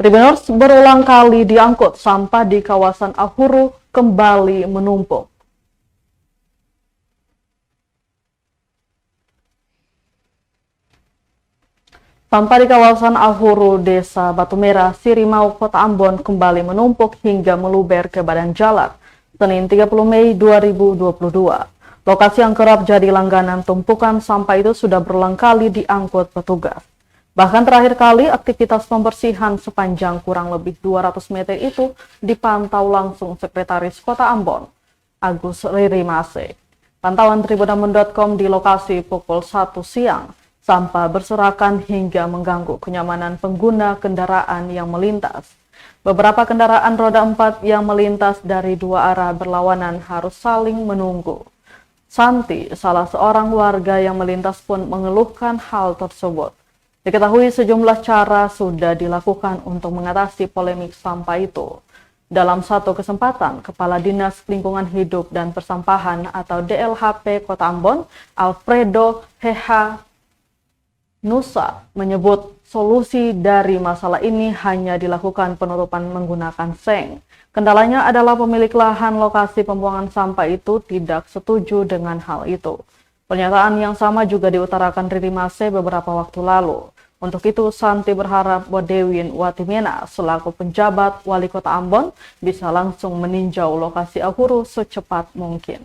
Tribuners berulang kali diangkut, sampah di kawasan Ahuru kembali menumpuk. Sampah di kawasan Ahuru, Desa Batu Merah, Sirimau, Kota Ambon kembali menumpuk hingga meluber ke badan jalan. Senin 30 Mei 2022. Lokasi yang kerap jadi langganan tumpukan sampah itu sudah berulang kali diangkut petugas. Bahkan terakhir kali aktivitas pembersihan sepanjang kurang lebih 200 meter itu dipantau langsung Sekretaris Kota Ambon, Agus Ririmase. Pantauan tribunambon.com di lokasi pukul 1 siang. Sampah berserakan hingga mengganggu kenyamanan pengguna kendaraan yang melintas. Beberapa kendaraan roda 4 yang melintas dari dua arah berlawanan harus saling menunggu. Santi, salah seorang warga yang melintas pun mengeluhkan hal tersebut. Diketahui sejumlah cara sudah dilakukan untuk mengatasi polemik sampah itu. Dalam satu kesempatan, Kepala Dinas Lingkungan Hidup dan Persampahan atau DLHP Kota Ambon, Alfredo Heha Nusa menyebut solusi dari masalah ini hanya dilakukan penutupan menggunakan seng. Kendalanya adalah pemilik lahan lokasi pembuangan sampah itu tidak setuju dengan hal itu. Pernyataan yang sama juga diutarakan Ririmase beberapa waktu lalu. Untuk itu, Santi berharap Bodewin Watimena selaku penjabat Wali Kota Ambon bisa langsung meninjau lokasi Ahuru secepat mungkin.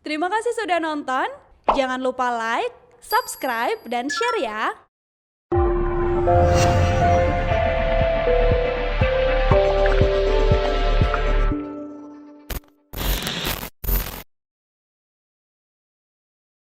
Terima kasih sudah nonton. Jangan lupa like, subscribe, dan share ya.